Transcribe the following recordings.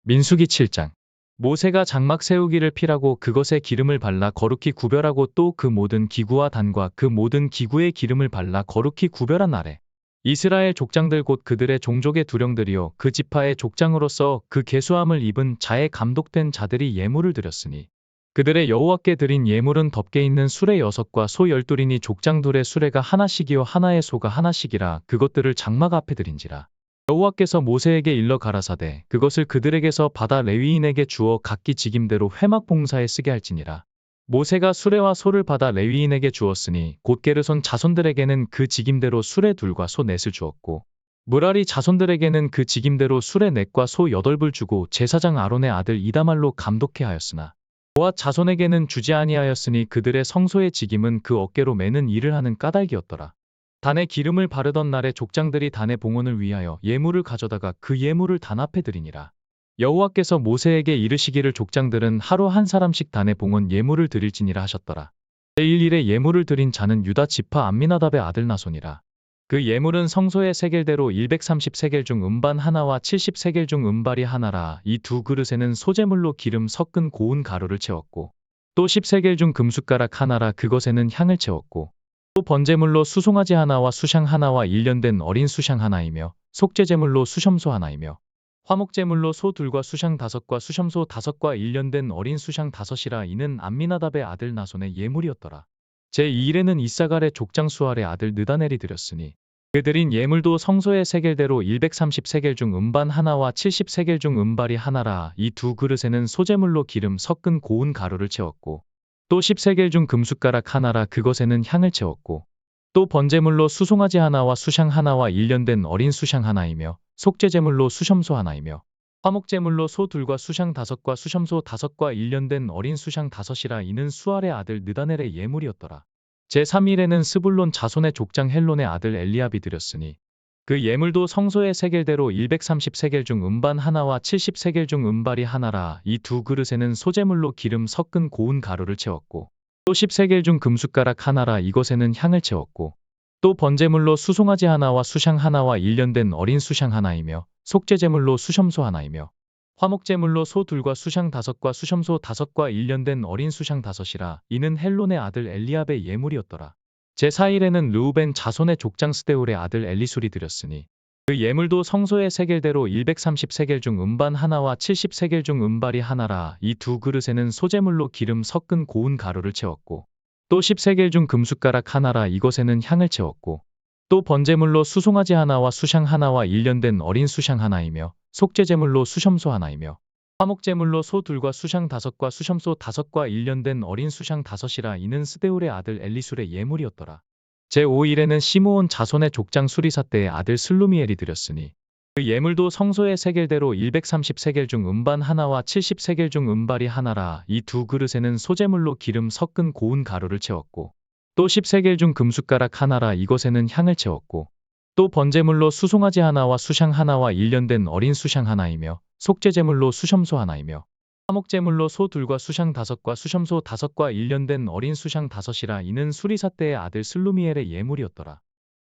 민수기 7장. 모세가 장막 세우기를 피라고 그것에 기름을 발라 거룩히 구별하고 또 그 모든 기구와 단과 그 모든 기구에 기름을 발라 거룩히 구별한 날에 이스라엘 족장들 곧 그들의 종족의 두령들이요 그 지파의 족장으로서 그 계수함을 입은 자에 감독된 자들이 예물을 드렸으니 그들의 여호와께 드린 예물은 덮개 있는 수레 6과 소 12이니 족장 둘의 수레가 하나씩이요 하나의 소가 하나씩이라 그것들을 장막 앞에 드린지라. 여호와께서 모세에게 일러 가라사대 그것을 그들에게서 받아 레위인에게 주어 각기 직임대로 회막 봉사에 쓰게 할지니라. 모세가 수레와 소를 받아 레위인에게 주었으니 곧 게르손 자손들에게는 그 직임대로 수레 둘과 소 넷을 주었고 무라리 자손들에게는 그 직임대로 수레 넷과 소 8을 주고 제사장 아론의 아들 이다말로 감독해 하였으나 고앗 자손에게는 주지 아니하였으니 그들의 성소의 직임은 그 어깨로 매는 일을 하는 까닭이었더라. 단에 기름을 바르던 날에 족장들이 단의 봉헌을 위하여 예물을 가져다가 그 예물을 단 앞에 드리니라. 여호와께서 모세에게 이르시기를 족장들은 하루 한 사람씩 단의 봉헌 예물을 드릴지니라 하셨더라. 제1일에 예물을 드린 자는 유다 지파 암미나답의 아들 나손이라. 그 예물은 성소의 세겔대로 130세겔 중 음반 하나와 70세겔 중 음발이 하나라. 이 두 그릇에는 소재물로 기름 섞은 고운 가루를 채웠고 또 10세겔 중 금숟가락 하나라. 그것에는 향을 채웠고 또 번제물로 수송아지 하나와 수샹 하나와 일련된 어린 수샹 하나이며 속죄제물로 수염소 하나이며 화목제물로 소 둘과 수샹 5과 수염소 5과 일련된 어린 수샹 5이라. 이는 암미나답의 아들 나손의 예물이었더라. 제2일에는 이사갈의 족장 수알의 아들 느다넬이 드렸으니 그 드린 예물도 성소의 세겔대로 130세겔 중 음반 하나와 70세겔 중 음발이 하나라. 이 두 그릇에는 소재물로 기름 섞은 고운 가루를 채웠고 또 10세겔 중 금숟가락 하나라. 그것에는 향을 채웠고 또 번제물로 수송아지 하나와 수샹 하나와 일련된 어린 수샹 하나이며 속죄제물로 수염소 하나이며 화목제물로 소 둘과 수샹 5과 수염소 5과 일련된 어린 수샹 5이라. 이는 수알의 아들 느다넬의 예물이었더라. 제3일에는 스불론 자손의 족장 헬론의 아들 엘리압이 드렸으니 그 예물도 성소의 세겔대로 130세겔 중 음반 하나와 70세겔 중 음발이 하나라. 이 두 그릇에는 소재물로 기름 섞은 고운 가루를 채웠고 또 10세겔 중 금숟가락 하나라. 이것에는 향을 채웠고 또 번제물로 수송아지 하나와 수샹 하나와 일련된 어린 수샹 하나이며 속죄제물로 수염소 하나이며 화목제물로 소 둘과 수샹 5과 수염소 5과 일련된 어린 수샹 5이라. 이는 헬론의 아들 엘리압의 예물이었더라. 제4일에는 르우벤 자손의 족장 스데울의 아들 엘리술이 드렸으니 그 예물도 성소의 세겔대로 130세겔 중 음반 하나와 70세겔 중 음발이 하나라. 이 두 그릇에는 소재물로 기름 섞은 고운 가루를 채웠고 또 10세겔 중 금숟가락 하나라. 이것에는 향을 채웠고 또 번제물로 수송아지 하나와 수샹 하나와 일련된 어린 수샹 하나이며 속죄제물로 수염소 하나이며 화목제물로 소 둘과 수샹 5과 수염소 5과 일련된 어린 수샹 5이라. 이는 스데울의 아들 엘리술의 예물이었더라. 제5일에는 시므온 자손의 족장 수리사떼의 아들 슬루미엘이 드렸으니 그 예물도 성소의 세겔대로 130세겔 중 음반 하나와 70세겔 중 음발이 하나라. 이 두 그릇에는 소재물로 기름 섞은 고운 가루를 채웠고 또 10세겔 중 금숟가락 하나라. 이것에는 향을 채웠고 또 번제물로 수송아지 하나와 수샹 하나와 일련된 어린 수샹 하나이며 속죄제물로 수염소 하나이며 화목제물로 소 둘과 수샹 5과 수염소 5과 일련된 어린 수샹 5이라. 이는 수리사떼의 아들 슬루미엘의 예물이었더라.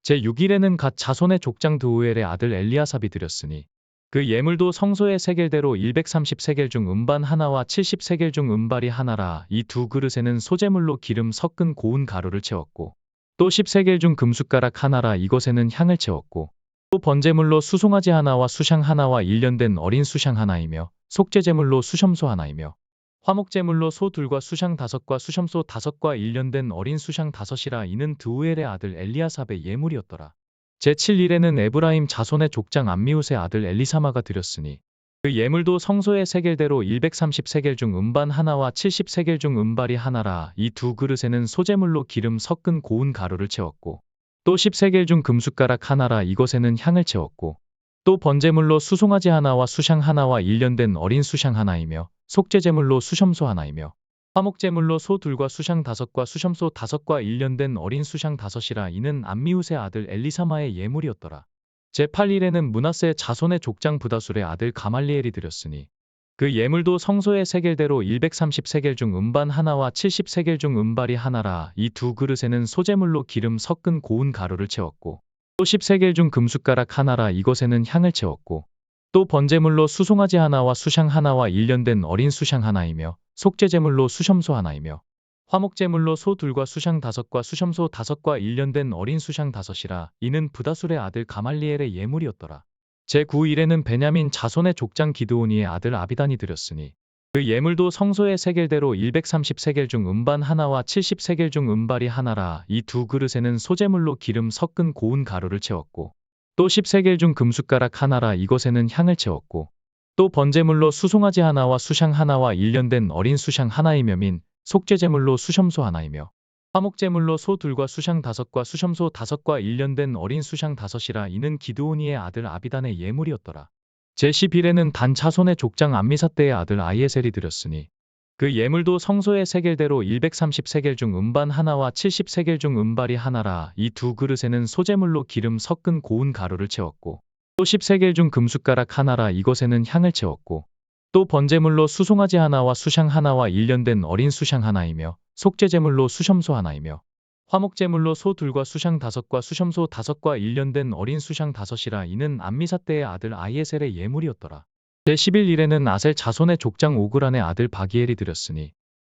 제6일에는 갓 자손의 족장 드우엘의 아들 엘리아삽이 드렸으니 그 예물도 성소의 세겔대로 130세겔 중 음반 하나와 70세겔 중 음발이 하나라. 이 두 그릇에는 소재물로 기름 섞은 고운 가루를 채웠고 또 10세겔 중 금숟가락 하나라. 이것에는 향을 채웠고 또 번제물로 수송아지 하나와 수샹 하나와 일련된 어린 수샹 하나이며 속죄제물로 수염소 하나이며 화목제물로 소 둘과 수샹 5과 수염소 5과 일련된 어린 수샹 5이라. 이는 드우엘의 아들 엘리아삽의 예물이었더라. 제7일에는 에브라임 자손의 족장 암미웃의 아들 엘리사마가 드렸으니 그 예물도 성소의 세겔대로 130세겔 중 음반 하나와 70세겔 중 음발이 하나라. 이 두 그릇에는 소재물로 기름 섞은 고운 가루를 채웠고 또 10세겔 중 금숟가락 하나라. 이것에는 향을 채웠고 또 번제물로 수송아지 하나와 수샹 하나와 일련된 어린 수샹 하나이며 속죄제물로 수염소 하나이며 화목제물로 소 둘과 수샹 5과 수염소 5과 일련된 어린 수샹 5이라. 이는 암미웃의 아들 엘리사마의 예물이었더라. 제8일에는 므낫세 자손의 족장 부다술의 아들 가말리엘이 드렸으니 그 예물도 성소의 세겔대로 130세겔 중 음반 하나와 70세겔 중 음발이 하나라. 이 두 그릇에는 소재물로 기름 섞은 고운 가루를 채웠고 또 10세겔 중 금숟가락 하나라. 이것에는 향을 채웠고 또 번제물로 수송아지 하나와 수샹 하나와 일련된 어린 수샹 하나이며 속죄제물로 수염소 하나이며 화목제물로 소 둘과 수샹 다섯과 수염소 다섯과 일련된 어린 수샹 다섯이라. 이는 부다술의 아들 가말리엘의 예물이었더라. 제9일에는 베냐민 자손의 족장 기드오니의 아들 아비단이 드렸으니 그 예물도 성소의 세겔대로 130세겔 중 음반 하나와 70세겔 중 음발이 하나라. 이 두 그릇에는 소제물로 기름 섞은 고운 가루를 채웠고 또 10세겔 중 금숟가락 하나라. 이것에는 향을 채웠고 또 번제물로 수송아지 하나와 수샹 하나와 일련된 어린 수샹 하나이며 민 속죄제물로 수염소 하나이며 화목제물로 소 둘과 수샹 다섯과 수염소 다섯과 일련된 어린 수샹 다섯이라. 이는 기드오니의 아들 아비단의 예물이었더라. 제11에는 단 자손의 족장 암미사대의 아들 아이에셀이 드렸으니 그 예물도 성소의 세겔대로 130세겔 중 음반 하나와 70세겔 중 음발이 하나라. 이 두 그릇에는 소제물로 기름 섞은 고운 가루를 채웠고 또 10세겔 중 금숟가락 하나라. 이것에는 향을 채웠고 또 번제물로 수송아지 하나와 수샹 하나와 일련된 어린 수샹 하나이며 속죄제물로 수염소 하나이며 화목제물로 소 둘과 수샹 다섯과 수염소 다섯과 일련된 어린 수샹 다섯이라. 이는 암미사대의 아들 아이에셀의 예물이었더라. 제11일에는 아셀 자손의 족장 오그란의 아들 바기엘이 드렸으니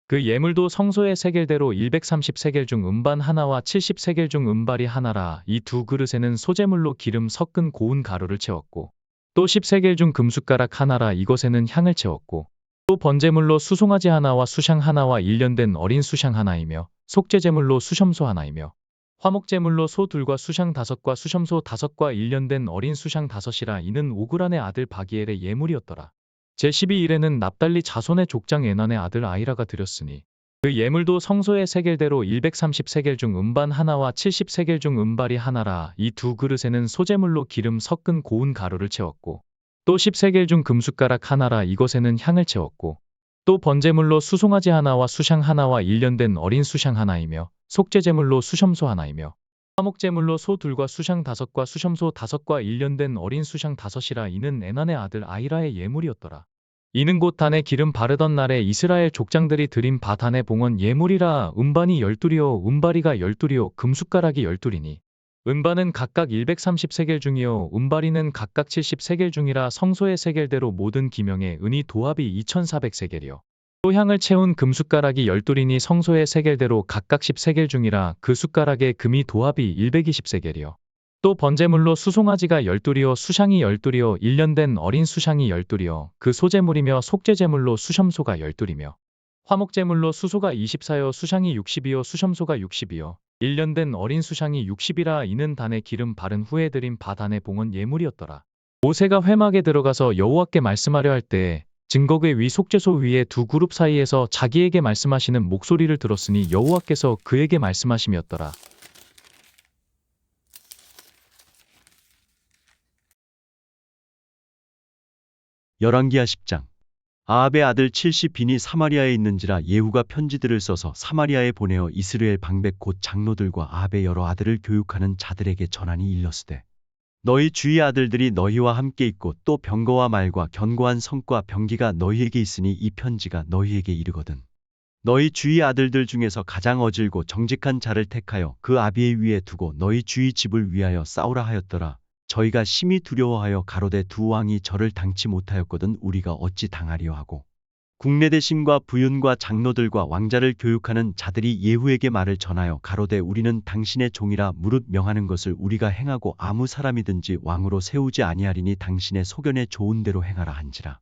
그 예물도 성소의 세겔대로 130세겔 중 음반 하나와 70세겔 중 음발이 하나라. 이 두 그릇에는 소제물로 기름 섞은 고운 가루를 채웠고 또 10세겔 중 금숟가락 하나라. 이것에는 향을 채웠고 또 번제물로 수송아지 하나와 수샹 하나와 일련된 어린 수샹 하나이며 속죄제물로 수염소 하나이며 화목제물로 소 둘과 수샹 다섯과 수염소 다섯과 일련된 어린 수샹 다섯이라. 이는 오그란의 아들 바기엘의 예물이었더라. 제12일에는 납달리 자손의 족장 에난의 아들 아이라가 드렸으니 그 예물도 성소의 세겔대로 130세겔 중 음반 하나와 70세겔 중 음발이 하나라. 이 두 그릇에는 소제물로 기름 섞은 고운 가루를 채웠고 또 10세겔 중 금숟가락 하나라. 이것에는 향을 채웠고 또 번제물로 수송아지 하나와 수샹 하나와 일련된 어린 수샹 하나이며 속죄제물로 수염소 하나이며 화목제물로 소 둘과 수샹 다섯과 수염소 다섯과 일련된 어린 수샹 다섯이라. 이는 에난의 아들 아이라의 예물이었더라. 이는 곧 단에 기름 바르던 날에 이스라엘 족장들이 드린 바 단의 봉헌 예물이라. 음반이 12요 음바리가 12요 금숟가락이 12이니 음반은 각각 130세겔 중이요 음바리는 각각 70세겔 중이라. 성소의 세겔대로 모든 기명의 은이 도합이 2400세겔이요 또 향을 채운 금숟가락이 12이니 성소의 세겔대로 각각 10세겔 중이라. 그 숟가락의 금이 도합이 120세겔이요 또 번제물로 수송아지가 12이요 수샹이 12이요 일련된 어린 수샹이 12이요 그 소제물이며 속죄제물로 수염소가 12이며 화목제물로 수소가 24요 수샹이 60이요 수염소가 60이요 일련된 어린 수샹이 60이라. 이는 단에 기름 바른 후에 드린 바 단의 봉헌 예물이었더라. 모세가 회막에 들어가서 여호와께 말씀하려 할 때에 증거궤 위 속죄소 위에 두 그룹 사이에서 자기에게 말씀하시는 목소리를 들었으니 여호와께서 그에게 말씀하심이었더라. 열왕기하 10장. 아합의 아들 칠시 빈이 사마리아에 있는지라 예후가 편지들을 써서 사마리아에 보내어 이스라엘 방백 곧 장로들과 아합의 여러 아들을 교육하는 자들에게 전하니 일렀으되 너희 주의 아들들이 너희와 함께 있고 또 병거와 말과 견고한 성과 병기가 너희에게 있으니 이 편지가 너희에게 이르거든 너희 주의 아들들 중에서 가장 어질고 정직한 자를 택하여 그 아비의 위에 두고 너희 주의 집을 위하여 싸우라 하였더라. 저희가 심히 두려워하여 가로되 두 왕이 저를 당치 못하였거든 우리가 어찌 당하리요 하고 국내 대신과 부윤과 장로들과 왕자를 교육하는 자들이 예후에게 말을 전하여 가로되 우리는 당신의 종이라 무릇 명하는 것을 우리가 행하고 아무 사람이든지 왕으로 세우지 아니하리니 당신의 소견에 좋은 대로 행하라 한지라.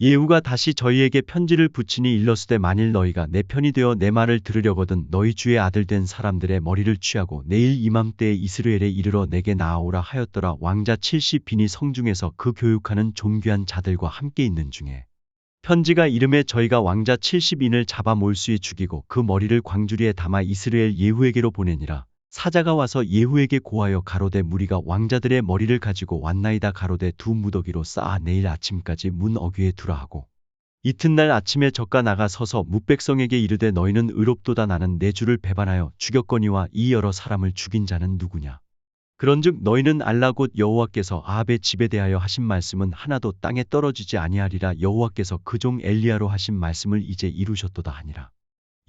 예후가 다시 저희에게 편지를 붙이니 일러스되 만일 너희가 내 편이 되어 내 말을 들으려거든 너희 주의 아들 된 사람들의 머리를 취하고 내일 이맘때에 이스라엘에 이르러 내게 나아오라 하였더라. 왕자 칠시 빈이 성중에서 그 교육하는 존귀한 자들과 함께 있는 중에 편지가 이름에 저희가 왕자 70인을 잡아 몰수에 죽이고 그 머리를 광주리에 담아 이스라엘 예후에게로 보내니라. 사자가 와서 예후에게 고하여 가로되 무리가 왕자들의 머리를 가지고 왔나이다 가로되 두 무더기로 쌓아 내일 아침까지 문 어귀에 두라 하고 이튿날 아침에 저가 나가 서서 뭇백성에게 이르되 너희는 의롭도다 나는 내 주를 배반하여 죽였거니와 이 여러 사람을 죽인 자는 누구냐 그런즉 너희는 알라 곧 여호와께서 아합의 집에 대하여 하신 말씀은 하나도 땅에 떨어지지 아니하리라. 여호와께서 그 종 엘리야로 하신 말씀을 이제 이루셨도다 하니라.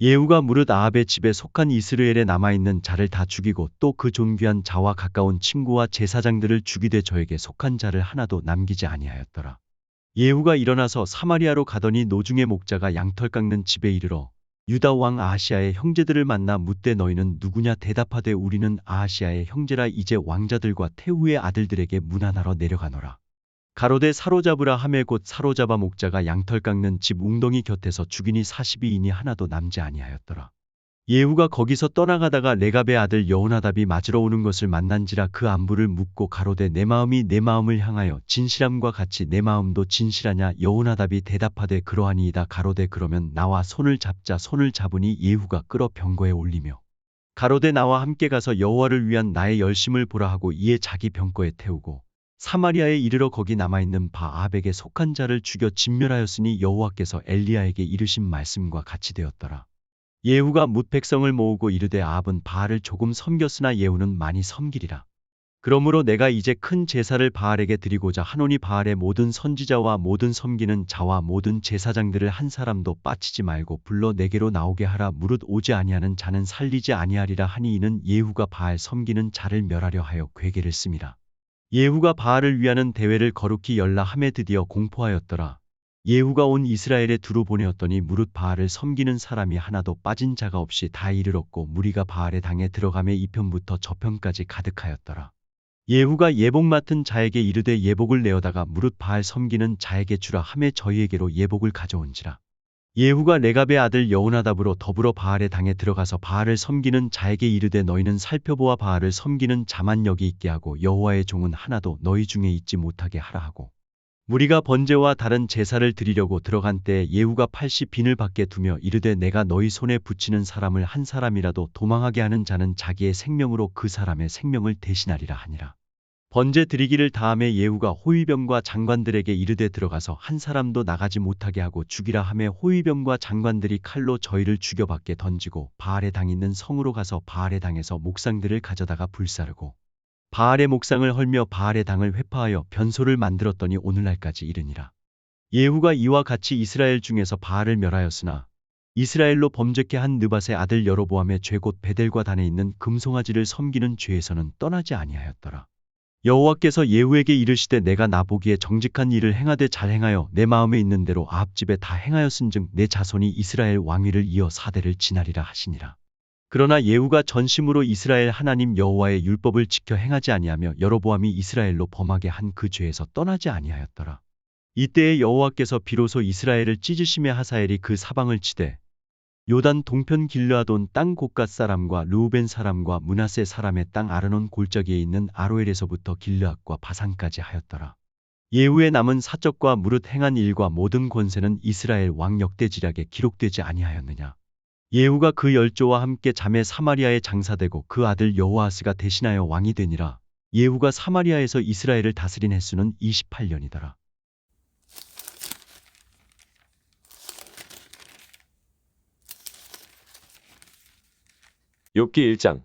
예후가 무릇 아합의 집에 속한 이스라엘에 남아있는 자를 다 죽이고 또 그 존귀한 자와 가까운 친구와 제사장들을 죽이되 저에게 속한 자를 하나도 남기지 아니하였더라. 예후가 일어나서 사마리아로 가더니 노중의 목자가 양털 깎는 집에 이르러 유다 왕 아하시아의 형제들을 만나 묻되 너희는 누구냐 대답하되 우리는 아하시아의 형제라 이제 왕자들과 태후의 아들들에게 문안하러 내려가노라. 가로되 사로잡으라 하매 곧 사로잡아 목자가 양털 깎는 집 웅덩이 곁에서 죽이니 40이인이 하나도 남지 아니하였더라. 예후가 거기서 떠나가다가 레갑의 아들 여호나답이 맞으러 오는 것을 만난지라 그 안부를 묻고 가로되 내 마음이 내 마음을 향하여 진실함과 같이 내 마음도 진실하냐. 여호나답이 대답하되 그러하니이다. 가로되 그러면 나와 손을 잡자. 손을 잡으니 예후가 끌어 병거에 올리며 가로되 나와 함께 가서 여호와를 위한 나의 열심을 보라 하고 이에 자기 병거에 태우고 사마리아에 이르러 거기 남아있는 아합에게 속한 자를 죽여 진멸하였으니 여호와께서 엘리야에게 이르신 말씀과 같이 되었더라. 예후가 뭇 백성을 모으고 이르되 아합은 바알을 조금 섬겼으나 예후는 많이 섬기리라. 그러므로 내가 이제 큰 제사를 바알에게 드리고자 하노니 바알의 모든 선지자와 모든 섬기는 자와 모든 제사장들을 한 사람도 빠치지 말고 불러 내게로 나오게 하라. 무릇 오지 아니하는 자는 살리지 아니하리라 하니 이는 예후가 바알 섬기는 자를 멸하려 하여 괴계를 씀이라. 예후가 바알을 위하는 대회를 거룩히 열라 하매 드디어 공포하였더라. 예후가 온 이스라엘에 두루 보내었더니 무릇 바알을 섬기는 사람이 하나도 빠진 자가 없이 다 이르렀고 무리가 바알의 당에 들어가매 이편부터 저편까지 가득하였더라. 예후가 예복 맡은 자에게 이르되 예복을 내어다가 무릇 바알 섬기는 자에게 주라 하매 저희에게로 예복을 가져온지라. 예후가 레갑의 아들 여호나답으로 더불어 바알의 당에 들어가서 바알을 섬기는 자에게 이르되 너희는 살펴보아 바알을 섬기는 자만 여기 있게 하고 여호와의 종은 하나도 너희 중에 있지 못하게 하라 하고 무리가 번제와 다른 제사를 드리려고 들어간 때에 예후가 80빈을 밖에 두며 이르되 내가 너희 손에 붙이는 사람을 한 사람이라도 도망하게 하는 자는 자기의 생명으로 그 사람의 생명을 대신하리라 하니라. 번제 드리기를 다함에 예후가 호위병과 장관들에게 이르되 들어가서 한 사람도 나가지 못하게 하고 죽이라 하매 호위병과 장관들이 칼로 저희를 죽여 밖에 던지고 바알의 당 있는 성으로 가서 바알의 당에서 목상들을 가져다가 불사르고 바알의 목상을 헐며 바알의 당을 회파하여 변소를 만들었더니 오늘날까지 이르니라. 예후가 이와 같이 이스라엘 중에서 바알을 멸하였으나 이스라엘로 범죄케 한 느밧의 아들 여로보암의 죄 곧 베델과 단에 있는 금송아지를 섬기는 죄에서는 떠나지 아니하였더라. 여호와께서 예후에게 이르시되 내가 나보기에 정직한 일을 행하되 잘 행하여 내 마음에 있는 대로 아합 집에 다 행하였은즉 내 자손이 이스라엘 왕위를 이어 4대를 지나리라 하시니라. 그러나 예후가 전심으로 이스라엘 하나님 여호와의 율법을 지켜 행하지 아니하며 여로보암이 이스라엘로 범하게 한 그 죄에서 떠나지 아니하였더라. 이때에 여호와께서 비로소 이스라엘을 찢으심에 하사엘이 그 사방을 치되 요단 동편 길르아돈 땅 곡갓 사람과 르우벤 사람과 므낫세 사람의 땅 아르논 골짜기에 있는 아로엘에서부터 길르앗과 바산까지 하였더라. 예후의 남은 사적과 무릇 행한 일과 모든 권세는 이스라엘 왕 역대지략에 기록되지 아니하였느냐. 예후가 그 열조와 함께 잠에 사마리아에 장사되고 그 아들 여호아스가 대신하여 왕이 되니라. 예후가 사마리아에서 이스라엘을 다스린 횟수는 28년이더라. 욥기 1장.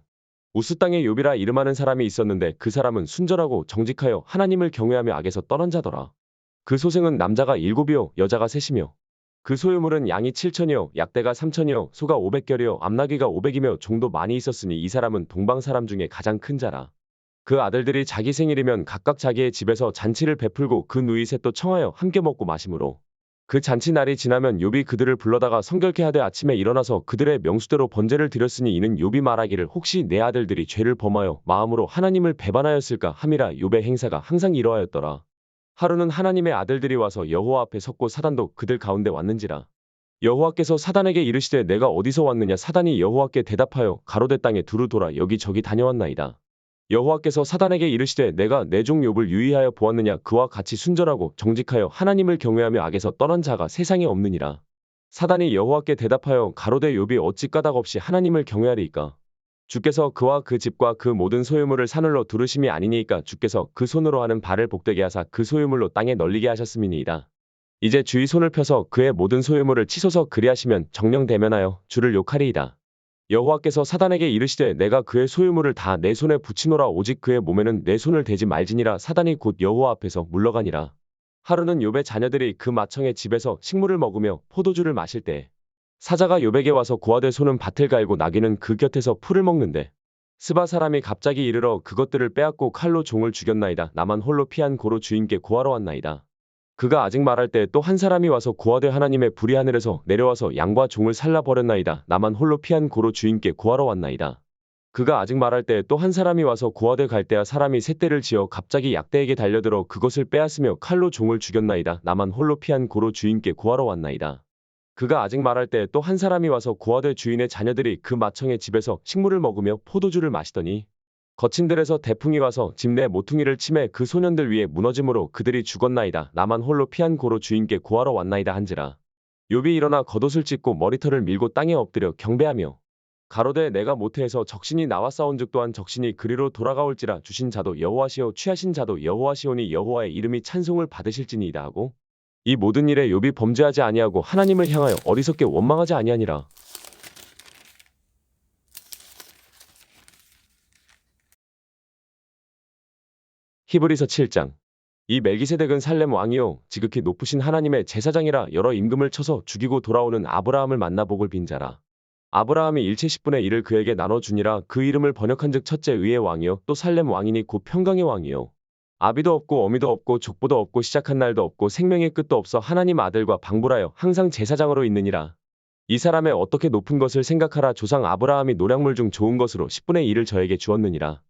우스 땅에 욥이라 이름하는 사람이 있었는데 그 사람은 순전하고 정직하여 하나님을 경외하며 악에서 떠난 자더라. 그 소생은 남자가 7이요 여자가 3이며 그 소유물은 양이 7천이요 약대가 3천이요 소가 500결이요 암나귀가 500이며 종도 많이 있었으니 이 사람은 동방 사람 중에 가장 큰 자라. 그 아들들이 자기 생일이면 각각 자기의 집에서 잔치를 베풀고 그 누이 셋도 청하여 함께 먹고 마심으로 그 잔치 날이 지나면 욥이 그들을 불러다가 성결케 하되 아침에 일어나서 그들의 명수대로 번제를 드렸으니 이는 욥이 말하기를 혹시 내 아들들이 죄를 범하여 마음으로 하나님을 배반하였을까 함이라. 욥의 행사가 항상 이러하였더라. 하루는 하나님의 아들들이 와서 여호와 앞에 섰고 사단도 그들 가운데 왔는지라. 여호와께서 사단에게 이르시되 내가 어디서 왔느냐. 사단이 여호와께 대답하여 가로되 땅에 두루 돌아 여기저기 다녀왔나이다. 여호와께서 사단에게 이르시되 내가 내 종 욥을 유의하여 보았느냐. 그와 같이 순전하고 정직하여 하나님을 경외하며 악에서 떠난 자가 세상에 없느니라. 사단이 여호와께 대답하여 가로되 욥이 어찌 까닭 없이 하나님을 경외하리이까. 주께서 그와 그 집과 그 모든 소유물을 사늘로 두르심이 아니니이까. 주께서 그 손으로 하는 발을 복되게 하사 그 소유물로 땅에 널리게 하셨음이니이다. 이제 주의 손을 펴서 그의 모든 소유물을 치소서. 그리하시면 정령 대면하여 주를 욕하리이다. 여호와께서 사단에게 이르시되 내가 그의 소유물을 다 내 손에 붙이노라. 오직 그의 몸에는 내 손을 대지 말지니라. 사단이 곧 여호와 앞에서 물러가니라. 하루는 욥의 자녀들이 그 맏청의 집에서 식물을 먹으며 포도주를 마실 때 사자가 욥에게 와서 고아되 소는 밭을 갈고 나귀는 그 곁에서 풀을 먹는데 스바 사람이 갑자기 이르러 그것들을 빼앗고 칼로 종을 죽였나이다. 나만 홀로 피한 고로 주인께 고하러 왔나이다. 그가 아직 말할 때 또 한 사람이 와서 고하되 하나님의 불이 하늘에서 내려와서 양과 종을 살라 버렸나이다. 나만 홀로 피한 고로 주인께 고하러 왔나이다. 그가 아직 말할 때 또 한 사람이 와서 고하되 갈대아 사람이 셋대를 지어 갑자기 약대에게 달려들어 그것을 빼앗으며 칼로 종을 죽였나이다. 나만 홀로 피한 고로 주인께 고하러 왔나이다. 그가 아직 말할 때 또 한 사람이 와서 고하되 주인의 자녀들이 그 마청의 집에서 식물을 먹으며 포도주를 마시더니 거친 들에서 대풍이 와서 집 내 모퉁이를 치매 그 소년들 위에 무너짐으로 그들이 죽었나이다. 나만 홀로 피한 고로 주인께 고하러 왔나이다 한지라. 욥이 일어나 겉옷을 찢고 머리털을 밀고 땅에 엎드려 경배하며 가로되 내가 모태에서 적신이 나와 싸운즉 또한 적신이 그리로 돌아가올지라. 주신 자도 여호와시오 취하신 자도 여호와시오니 여호와의 이름이 찬송을 받으실지니이다 하고 이 모든 일에 욥이 범죄하지 아니하고 하나님을 향하여 어리석게 원망하지 아니하니라. 히브리서 7장. 이 멜기세덱은 살렘 왕이요 지극히 높으신 하나님의 제사장이라. 여러 임금을 쳐서 죽이고 돌아오는 아브라함을 만나 복을 빈 자라. 아브라함이 일체 10분의 1을 그에게 나눠주니라. 그 이름을 번역한즉 첫째 의의 왕이요 또 살렘 왕이니 곧 평강의 왕이요 아비도 없고 어미도 없고 족보도 없고 시작한 날도 없고 생명의 끝도 없어 하나님 아들과 방불하여 항상 제사장으로 있느니라. 이 사람의 어떻게 높은 것을 생각하라. 조상 아브라함이 노량물 중 좋은 것으로 10분의 1을 저에게 주었느니라.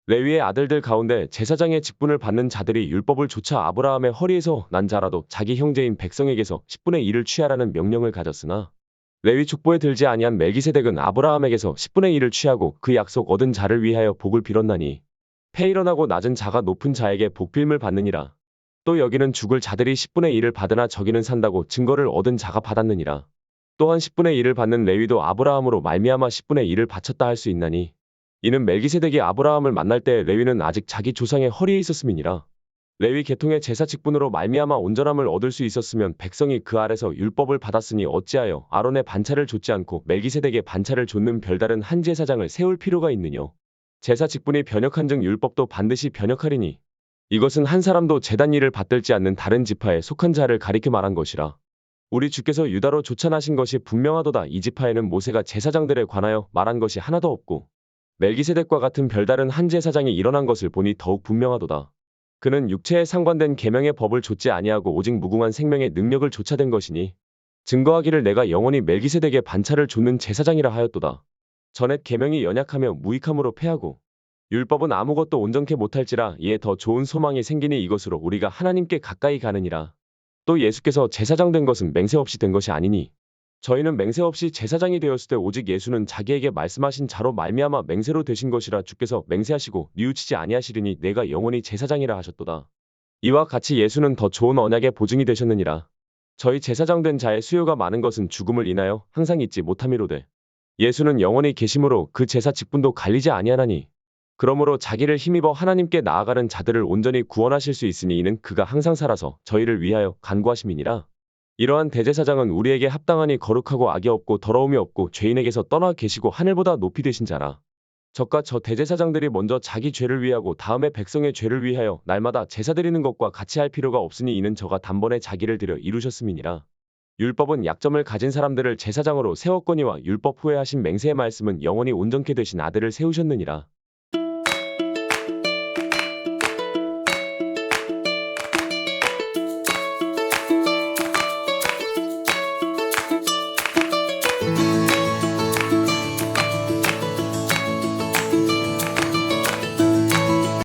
레위의 아들들 가운데 제사장의 직분을 받는 자들이 율법을 조차 아브라함의 허리에서 난 자라도 자기 형제인 백성에게서 10분의 1을 취하라는 명령을 가졌으나 레위 족보에 들지 아니한 멜기세덱은 아브라함에게서 10분의 1을 취하고 그 약속 얻은 자를 위하여 복을 빌었나니 패일어나고 낮은 자가 높은 자에게 복빌을 받느니라. 또 여기는 죽을 자들이 10분의 1을 받으나 저기는 산다고 증거를 얻은 자가 받았느니라. 또한 10분의 1을 받는 레위도 아브라함으로 말미암아 10분의 1을 바쳤다 할 수 있나니 이는 멜기세덱이 아브라함을 만날 때 레위는 아직 자기 조상의 허리에 있었음이니라. 레위 계통의 제사 직분으로 말미암아 온전함을 얻을 수 있었으면 백성이 그 아래서 율법을 받았으니 어찌하여 아론의 반차를 좇지 않고 멜기세덱의 반차를 좇는 별다른 한 제사장을 세울 필요가 있느뇨. 제사 직분이 변역한즉 율법도 반드시 변역하리니 이것은 한 사람도 제단 일을 받들지 않는 다른 지파에 속한 자를 가리켜 말한 것이라. 우리 주께서 유다로 쫓아나신 것이 분명하도다. 이 지파에는 모세가 제사장들에 관하여 말한 것이 하나도 없고 멜기세덱과 같은 별다른 한 제사장이 일어난 것을 보니 더욱 분명하도다. 그는 육체에 상관된 계명의 법을 좇지 아니하고 오직 무궁한 생명의 능력을 좇아댄 것이니 증거하기를 내가 영원히 멜기세덱의 반차를 좇는 제사장이라 하였도다. 전에 계명이 연약하며 무익함으로 패하고 율법은 아무것도 온전케 못할지라. 이에 더 좋은 소망이 생기니 이것으로 우리가 하나님께 가까이 가느니라. 또 예수께서 제사장 된 것은 맹세 없이 된 것이 아니니 저희는 맹세 없이 제사장이 되었을 때 오직 예수는 자기에게 말씀하신 자로 말미암아 맹세로 되신 것이라. 주께서 맹세하시고 뉘우치지 아니하시리니 내가 영원히 제사장이라 하셨도다. 이와 같이 예수는 더 좋은 언약의 보증이 되셨느니라. 저희 제사장 된 자의 수요가 많은 것은 죽음을 인하여 항상 잊지 못함이로되 예수는 영원히 계심으로 그 제사 직분도 갈리지 아니하나니 그러므로 자기를 힘입어 하나님께 나아가는 자들을 온전히 구원하실 수 있으니 이는 그가 항상 살아서 저희를 위하여 간구하심이니라. 이러한 대제사장은 우리에게 합당하니 거룩하고 악이 없고 더러움이 없고 죄인에게서 떠나 계시고 하늘보다 높이 되신 자라. 저가 저 대제사장들이 먼저 자기 죄를 위하고 다음에 백성의 죄를 위하여 날마다 제사 드리는 것과 같이 할 필요가 없으니 이는 저가 단번에 자기를 들여 이루셨음이니라. 율법은 약점을 가진 사람들을 제사장으로 세웠거니와 율법 후에 하신 맹세의 말씀은 영원히 온전케 되신 아들을 세우셨느니라.